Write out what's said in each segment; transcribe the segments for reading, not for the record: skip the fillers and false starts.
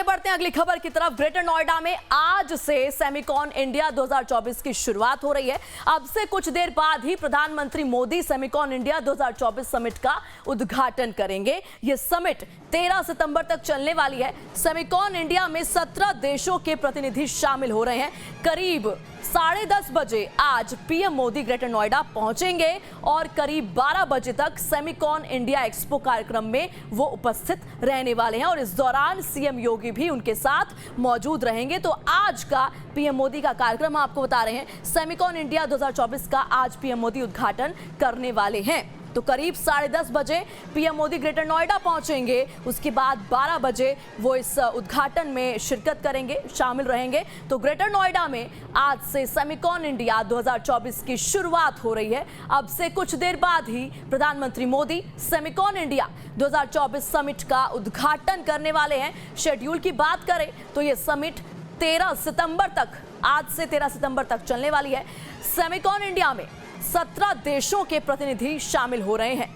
आगे बढ़ते हैं अगली खबर की तरफ। ग्रेटर नोएडा में आज से सेमिकॉन इंडिया 2024 की शुरुआत हो रही है। अब से कुछ देर बाद ही प्रधानमंत्री मोदी सेमिकॉन इंडिया 2024 समिट का उद्घाटन करेंगे। यह समिट 13 सितंबर तक चलने वाली है। सेमिकॉन इंडिया में 17 देशों के प्रतिनिधि शामिल हो रहे हैं। करीब 10:30 बजे आज पीएम मोदी ग्रेटर नोएडा पहुंचेंगे और करीब 12 बजे तक सेमिकॉन इंडिया एक्सपो कार्यक्रम में वो उपस्थित रहने वाले हैं और इस दौरान सीएम योगी भी उनके साथ मौजूद रहेंगे। तो आज का पीएम मोदी का कार्यक्रम आपको बता रहे हैं। सेमिकॉन इंडिया 2024 का आज पीएम मोदी उद्घाटन करने वाले हैं। तो करीब 10:30 बजे पीएम मोदी ग्रेटर नोएडा पहुंचेंगे। उसके बाद 12 बजे वो इस उद्घाटन में शिरकत करेंगे, शामिल रहेंगे। तो ग्रेटर नोएडा में आज से सेमिकॉन इंडिया 2024 की शुरुआत हो रही है। अब से कुछ देर बाद ही प्रधानमंत्री मोदी सेमिकॉन इंडिया 2024 समिट का उद्घाटन करने वाले हैं। शेड्यूल की बात करें तो ये समिट 13 सितंबर तक, आज से 13 सितंबर तक चलने वाली है। सेमिकॉन इंडिया में 17 देशों के प्रतिनिधि शामिल हो रहे हैं।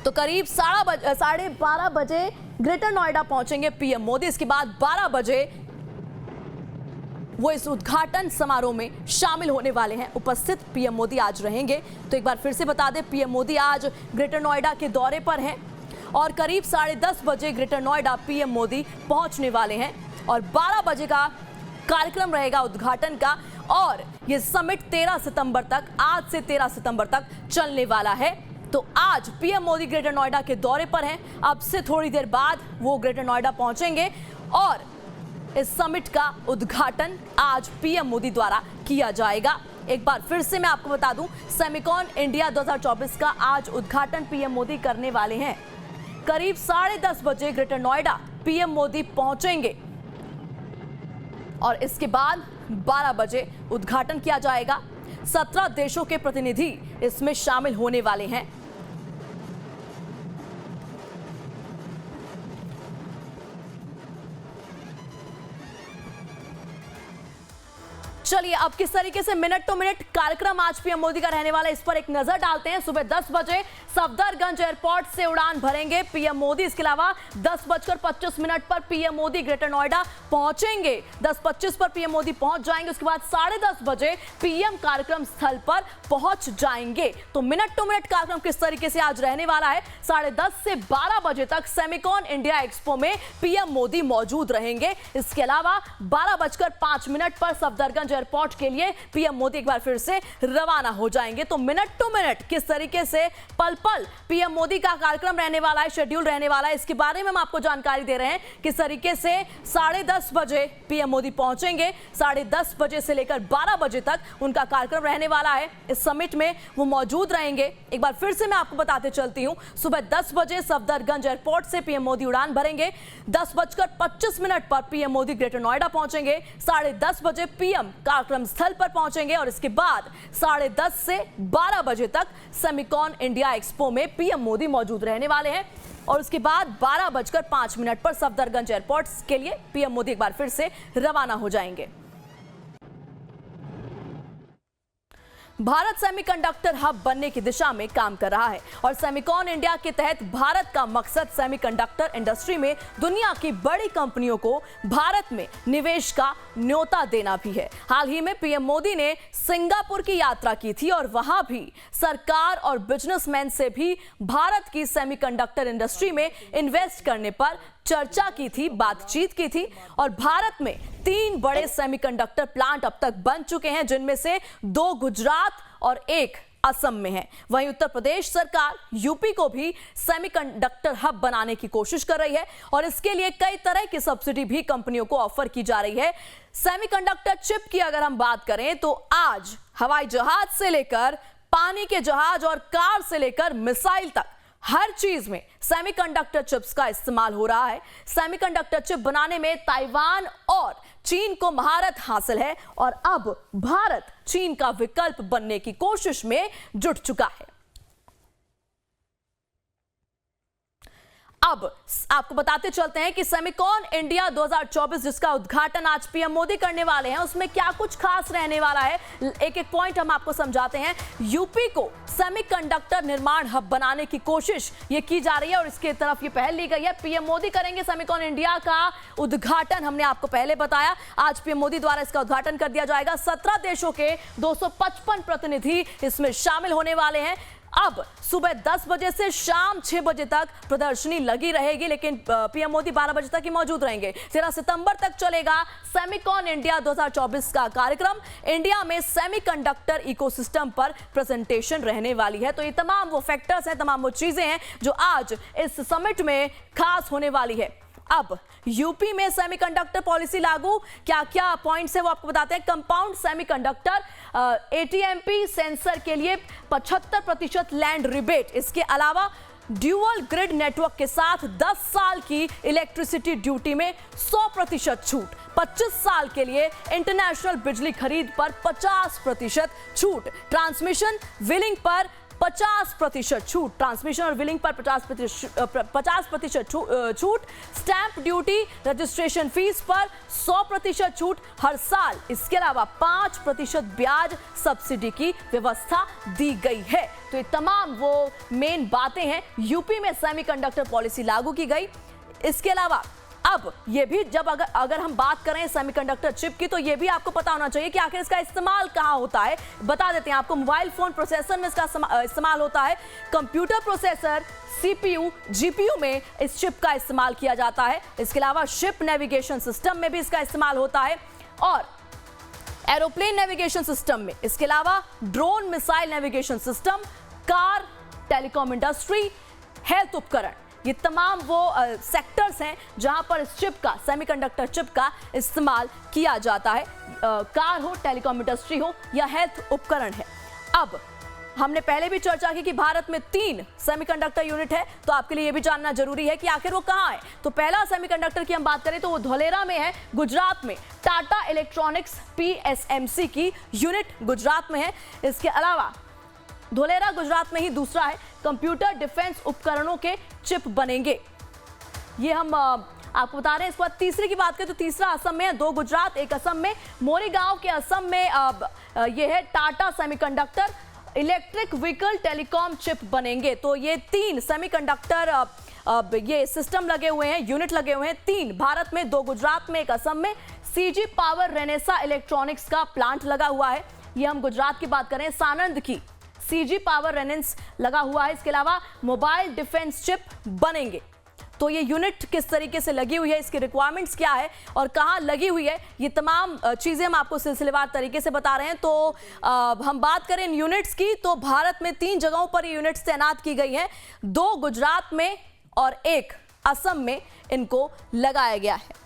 तो करीब 12:30 बजे ग्रेटर नोएडा पहुंचेंगे पीएम मोदी। इसके बाद 12 बजे वो इस उद्घाटन समारोह में शामिल होने वाले हैं। उपस्थित पीएम मोदी आज रहेंगे। तो एक बार फिर से बता दें, पीएम मोदी आज ग्रेटर नोएडा के दौरे पर हैं और करीब 10:30 बजे ग्रेटर नोएडा पीएम मोदी पहुंचने वाले हैं और 12 बजे का कार्यक्रम रहेगा उद्घाटन का। और ये समिट 13 सितंबर तक, आज से 13 सितंबर तक चलने वाला है। तो आज पीएम मोदी ग्रेटर नोएडा के दौरे पर हैं। अब से थोड़ी देर बाद वो ग्रेटर नोएडा पहुंचेंगे और इस समिट का उद्घाटन आज पीएम मोदी द्वारा किया जाएगा। एक बार फिर से मैं आपको बता दूं, सेमिकॉन इंडिया 2024 का आज उद्घाटन पीएम मोदी करने वाले हैं। करीब 10:30 बजे ग्रेटर नोएडा पीएम मोदी पहुंचेंगे और इसके बाद 12 बजे उद्घाटन किया जाएगा। 17 देशों के प्रतिनिधि इसमें शामिल होने वाले हैं। चलिए अब किस तरीके से मिनट टू मिनट कार्यक्रम आज पीएम मोदी का रहने वाला है, इस पर एक नजर डालते हैं। सुबह 10 बजे सफदरगंज एयरपोर्ट से उड़ान भरेंगे पीएम मोदी। इसके अलावा 10:25 पर पीएम मोदी ग्रेटर नोएडा पहुंचेंगे। 10:25 पर पीएम मोदी पहुंच जाएंगे। उसके बाद 10:30 बजे पीएम कार्यक्रम स्थल पर पहुंच जाएंगे। तो मिनट टू मिनट कार्यक्रम किस तरीके से आज रहने वाला है। 10:30 से 12 बजे तक सेमिकॉन इंडिया एक्सपो में पीएम मोदी मौजूद रहेंगे। इसके अलावा 12:05 पर सफदरगंज एयरपोर्ट के लिए पीएम मोदी एक बार फिर से रवाना हो जाएंगे। तो मिनट टू मिनट किस तरीके से पल पल पीएम मोदी का कार्यक्रम रहने वाला है, शेड्यूल रहने वाला है, इसके बारे में हम आपको जानकारी दे रहे हैं। किस तरीके से 10:30 बजे पीएम मोदी पहुंचेंगे, 10:30 बजे से लेकर 12 बजे तक उनका कार्यक्रम रहने वाला है। इस समिट में वो मौजूद रहेंगे। एक बार फिर से मैं आपको बताते चलती हूं, सुबह 10 बजे सफदरगंज एयरपोर्ट से पीएम मोदी उड़ान भरेंगे। 10:25 पर पीएम मोदी ग्रेटर नोएडा पहुंचेंगे। 10:30 बजे पीएम कार्यक्रम स्थल पर पहुंचेंगे और इसके बाद 10:30 से 12 बजे तक सेमिकॉन इंडिया एक्सपो में पीएम मोदी मौजूद रहने वाले हैं। और उसके बाद 12:05 पर सफदरगंज एयरपोर्ट के लिए पीएम मोदी एक बार फिर से रवाना हो जाएंगे। भारत सेमीकंडक्टर हब बनने की दिशा में काम कर रहा है और सेमिकॉन इंडिया के तहत भारत का मकसद सेमीकंडक्टर इंडस्ट्री में दुनिया की बड़ी कंपनियों को भारत में निवेश का न्योता देना भी है। हाल ही में पीएम मोदी ने सिंगापुर की यात्रा की थी और वहां भी सरकार और बिजनेसमैन से भी भारत की सेमीकंडक्टर इंडस्ट्री में इन्वेस्ट करने पर चर्चा की थी, बातचीत की थी। और भारत में 3 बड़े सेमीकंडक्टर प्लांट अब तक बन चुके हैं, जिनमें से 2 गुजरात और 1 असम में है। वहीं उत्तर प्रदेश सरकार यूपी को भी सेमीकंडक्टर हब बनाने की कोशिश कर रही है और इसके लिए कई तरह की सब्सिडी भी कंपनियों को ऑफर की जा रही है। सेमीकंडक्टर चिप की अगर हम बात करें तो आज हवाई जहाज से लेकर पानी के जहाज और कार से लेकर मिसाइल तक हर चीज में सेमीकंडक्टर चिप्स का इस्तेमाल हो रहा है। सेमीकंडक्टर चिप बनाने में ताइवान और चीन को महारत हासिल है और अब भारत चीन का विकल्प बनने की कोशिश में जुट चुका है। अब आपको बताते चलते हैं कि सेमिकॉन इंडिया 2024 जिसका उद्घाटन आज पीएम मोदी करने वाले हैं, उसमें क्या कुछ खास रहने वाला है। एक एक पॉइंट हम आपको समझाते हैं। यूपी को सेमीकंडक्टर निर्माण हब बनाने की कोशिश ये की जा रही है और इसकी तरफ ये पहल ली गई है। पीएम मोदी करेंगे सेमिकॉन इंडिया का उद्घाटन, हमने आपको पहले बताया। आज पीएम मोदी द्वारा इसका उद्घाटन कर दिया जाएगा। 17 देशों के 255 प्रतिनिधि इसमें शामिल होने वाले हैं। अब सुबह 10 बजे से शाम 6 बजे तक प्रदर्शनी लगी रहेगी, लेकिन पीएम मोदी 12 बजे तक ही मौजूद रहेंगे। 13 सितंबर तक चलेगा सेमिकॉन इंडिया 2024 का कार्यक्रम। इंडिया में सेमीकंडक्टर इकोसिस्टम पर प्रेजेंटेशन रहने वाली है। तो ये तमाम वो फैक्टर्स हैं, तमाम वो चीजें हैं जो आज इस समिट में खास होने वाली है। अब यूपी में सेमीकंडक्टर पॉलिसी लागू, क्या क्या पॉइंट्स है वो आपको बताते हैं। कंपाउंड सेमीकंडक्टर एटीएमपी सेंसर के लिए 75% लैंड रिबेट, इसके अलावा ड्यूअल ग्रिड नेटवर्क के साथ 10 साल की इलेक्ट्रिसिटी ड्यूटी में 100% छूट, 25 साल के लिए इंटरनेशनल बिजली खरीद पर 50% छूट, ट्रांसमिशन विलिंग पर 50% छूट, ट्रांसमिशन और विलिंग पर 50% छूट, स्टैंप ड्यूटी रजिस्ट्रेशन फीस पर 100% छूट हर साल। इसके अलावा 5% ब्याज सब्सिडी की व्यवस्था दी गई है। तो ये तमाम वो मेन बातें हैं। यूपी में सेमीकंडक्टर पॉलिसी लागू की गई। इसके अलावा अब ये भी जब अगर हम बात करें सेमीकंडक्टर चिप की, तो ये भी आपको पता होना चाहिए कि आखिर इसका इस्तेमाल कहां होता है। बता देते हैं आपको, मोबाइल फोन प्रोसेसर में इसका इस्तेमाल होता है। कंप्यूटर प्रोसेसर, सीपीयू, जीपीयू में इस चिप का इस्तेमाल किया जाता है। इसके अलावा शिप नेविगेशन सिस्टम में भी इसका इस्तेमाल होता है और एरोप्लेन नेविगेशन सिस्टम में। इसके अलावा drone missile navigation system, car, telecom industry, health उपकरण, ये तमाम वो सेक्टर्स हैं जहां पर इस चिप का, सेमीकंडक्टर चिप का इस्तेमाल किया जाता है। कार हो, टेलीकॉम इंडस्ट्री हो या हेल्थ उपकरण है। अब हमने पहले भी चर्चा की कि भारत में 3 सेमीकंडक्टर यूनिट है, तो आपके लिए यह भी जानना जरूरी है कि आखिर वो कहां है। तो पहला सेमीकंडक्टर की हम बात करें तो वो धोलेरा में है, गुजरात में। टाटा इलेक्ट्रॉनिक्स पीएसएमसी की यूनिट गुजरात में है। इसके अलावा धोलेरा गुजरात में ही दूसरा है। कंप्यूटर डिफेंस उपकरणों के चिप बनेंगे, ये हम आपको बता रहे हैं। इसके बाद तीसरे की बात करें तो तीसरा असम में है, 2 गुजरात, 1 असम में। मोरीगांव के असम में ये है Tata semiconductor electric vehicle telecom chip बनेंगे। तो ये 3 सेमीकंडक्टर ये सिस्टम लगे हुए हैं, यूनिट लगे हुए हैं, 3 भारत में, 2 गुजरात में, 1 असम में। सीजी पावर रेनेसा इलेक्ट्रॉनिक्स का प्लांट लगा हुआ है, ये हम गुजरात की बात करें। सानंद की सीजी पावर रेनेंस लगा हुआ है। इसके अलावा मोबाइल डिफेंस चिप बनेंगे। तो ये यूनिट किस तरीके से लगी हुई है, इसकी रिक्वायरमेंट्स क्या है और कहां लगी हुई है, ये तमाम चीजें हम आपको सिलसिलेवार तरीके से बता रहे हैं। तो हम बात करें इन यूनिट्स की, तो भारत में 3 जगहों पर ये यूनिट्स तैनात की गई हैं, 2 गुजरात में और 1 असम में इनको लगाया गया है।